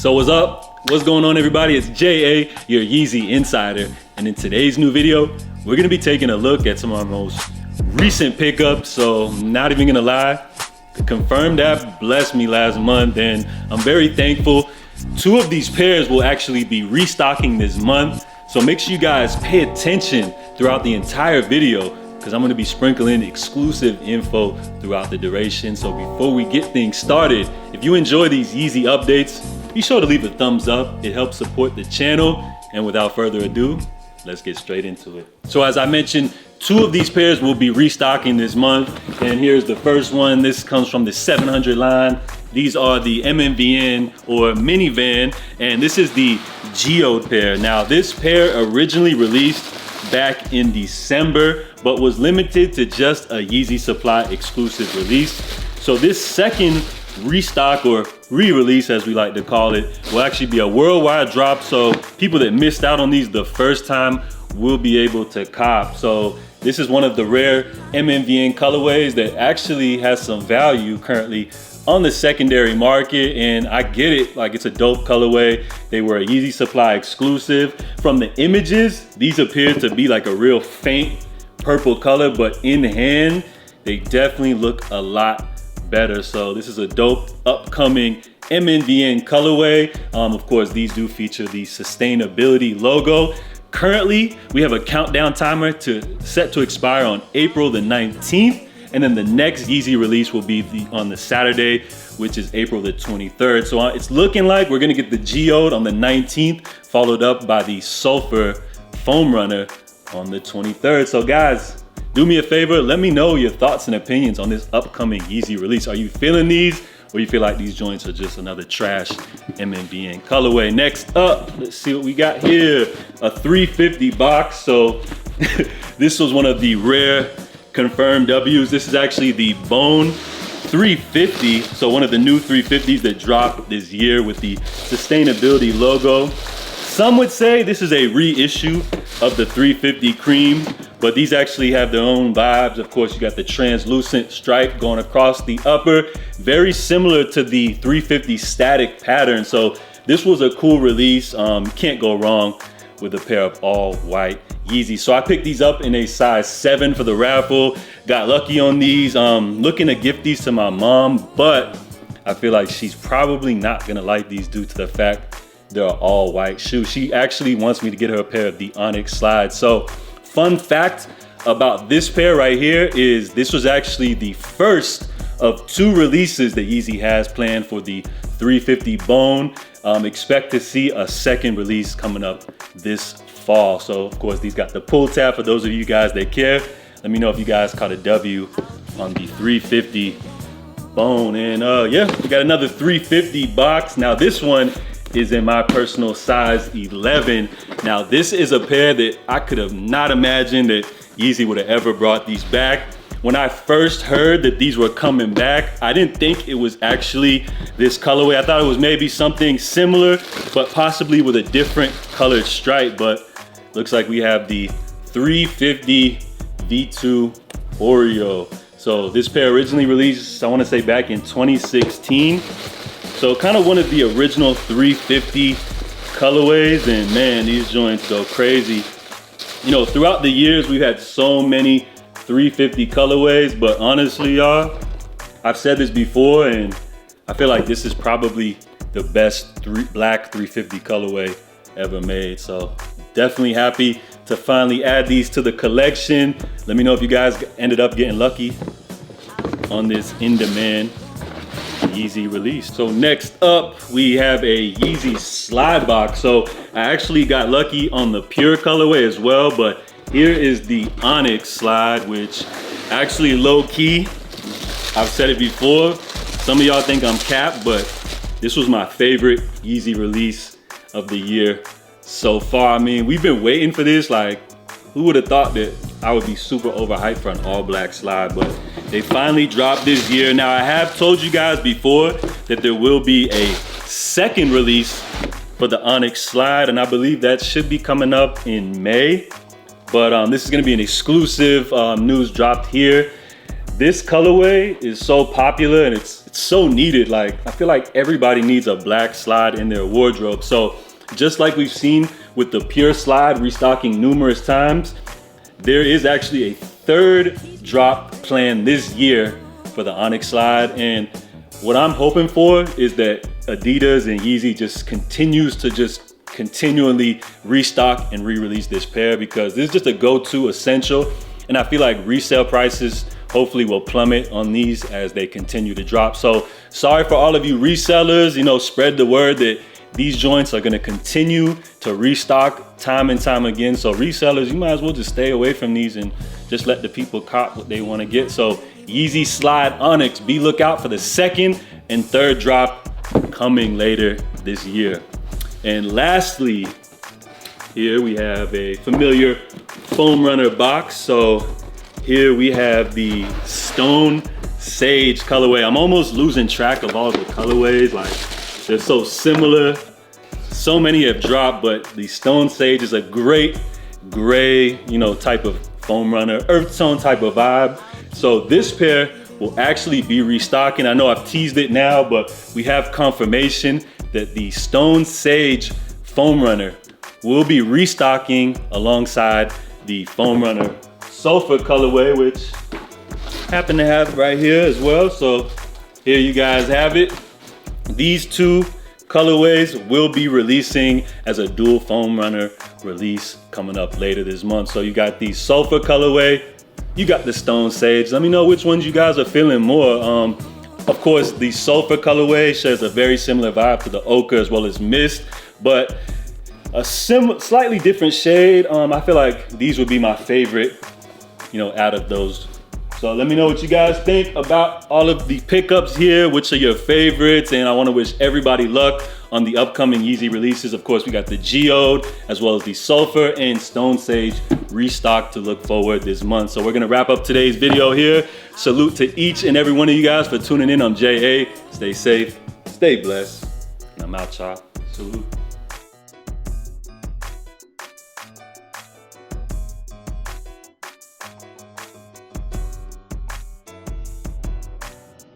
So what's up? What's going on, everybody? It's JA, your Yeezy insider. And in today's new video, we're gonna be taking a look at some of our most recent pickups. So not even gonna lie, the Confirmed app blessed me last month and I'm very thankful. 2 of these pairs will actually be restocking this month. So make sure you guys pay attention throughout the entire video because I'm gonna be sprinkling exclusive info throughout the duration. So before we get things started, if you enjoy these Yeezy updates, be sure to leave a thumbs up. It helps support the channel. And without further ado, let's get straight into it. So as I mentioned, 2 of these pairs will be restocking this month. And here's the first one. This comes from the 700 line. These are the MNVN or MNVN, and this is the Geode pair. Now this pair originally released back in December, but was limited to just a Yeezy Supply exclusive release. So this second restock or re-release, as we like to call it, will actually be a worldwide drop. So people that missed out on these the first time will be able to cop. So this is one of the rare MNVN colorways that actually has some value currently on the secondary market, and I get it, like it's a dope colorway. They were a Yeezy Supply exclusive. From the images, these appear to be like a real faint purple color, but in hand, they definitely look a lot better. So this is a dope upcoming MNVN colorway. Of course, these do feature the sustainability logo. Currently, we have a countdown timer set to expire on April the 19th. And then the next Yeezy release will be on the Saturday, which is April the 23rd. So it's looking like we're gonna get the Geode on the 19th, followed up by the Sulfur Foam Runner on the 23rd. So guys, do me a favor, let me know your thoughts and opinions on this upcoming Yeezy release. Are you feeling these, or you feel like these joints are just another trash MNVN colorway? Next up, let's see what we got here. A 350 box. So this was one of the rare Confirmed W's. This is actually the Bone 350. So one of the new 350s that dropped this year with the sustainability logo. Some would say this is a reissue of the 350 Cream, but these actually have their own vibes. Of course, you got the translucent stripe going across the upper, very similar to the 350 static pattern. So this was a cool release. Can't go wrong with a pair of all white Yeezy. So I picked these up in a size 7 for the raffle. Got lucky on these. Looking to gift these to my mom, but I feel like she's probably not gonna like these due to the fact they're all white shoes. She actually wants me to get her a pair of the Onyx slides. So fun fact about this pair right here is this was actually the first of 2 releases that Yeezy has planned for the 350 Bone. Expect to see a second release coming up this fall. So of course, these got the pull tab for those of you guys that care. Let me know if you guys caught a W on the 350 Bone. And yeah, we got another 350 box. Now this one is in my personal size 11. Now this is a pair that I could have not imagined that Yeezy would have ever brought these back. When I first heard that these were coming back, I didn't think it was actually this colorway. I thought it was maybe something similar, but possibly with a different colored stripe. But looks like we have the 350 V2 Oreo. So this pair originally released, I wanna say back in 2016. So kind of one of the original 350 colorways, and man, these joints go crazy. You know, throughout the years, we've had so many 350 colorways, but honestly, y'all, I've said this before, and I feel like this is probably the best black 350 colorway ever made. So definitely happy to finally add these to the collection. Let me know if you guys ended up getting lucky on this in-demand Yeezy release. So next up, we have a Yeezy slide box. So I actually got lucky on the pure colorway as well, but here is the Onyx slide, which actually low-key, I've said it before, some of y'all think I'm capped, but this was my favorite Yeezy release of the year so far. I mean, we've been waiting for this. Like, who would have thought that I would be super overhyped for an all-black slide, but they finally dropped this year. Now, I have told you guys before that there will be a second release for the Onyx slide, and I believe that should be coming up in May. But this is gonna be an exclusive news dropped here. This colorway is so popular and it's it's so needed. Like, I feel like everybody needs a black slide in their wardrobe. So just like we've seen with the pure slide restocking numerous times, there is actually a third drop planned this year for the Onyx slide. And what I'm hoping for is that Adidas and Yeezy just continues to just continually restock and re-release this pair, because this is just a go-to essential. And I feel like resale prices hopefully will plummet on these as they continue to drop. So sorry for all of you resellers, you know, spread the word that these joints are gonna continue to restock time and time again. So resellers, you might as well just stay away from these and just let the people cop what they wanna get. So Yeezy Slide Onyx, be lookout for the second and third drop coming later this year. And lastly, here we have a familiar foam runner box. So here we have the Stone Sage colorway. I'm almost losing track of all the colorways. Like, they're so similar. So many have dropped, but the Stone Sage is a great gray, you know, type of foam runner, earth tone type of vibe. So this pair will actually be restocking. I know I've teased it now, but we have confirmation that the Stone Sage foam runner will be restocking alongside the foam runner Sulfur colorway, which I happen to have right here as well. So here you guys have it. These two colorways will be releasing as a dual foam runner release coming up later this month. So you got the Sulfur colorway, you got the Stone Sage. Let me know which ones you guys are feeling more. Of course, the Sulfur colorway shares a very similar vibe to the Ochre as well as Mist, but a slightly different shade. I feel like these would be my favorite, you know, out of those. So let me know what you guys think about all of the pickups here, which are your favorites, and I want to wish everybody luck on the upcoming Yeezy releases. Of course, we got the Geode as well as the Sulfur and Stone Sage restock to look forward this month. So we're gonna wrap up today's video here. Salute to each and every one of you guys for tuning in. I'm JA. Stay safe, stay blessed, and I'm out, y'all. Salute.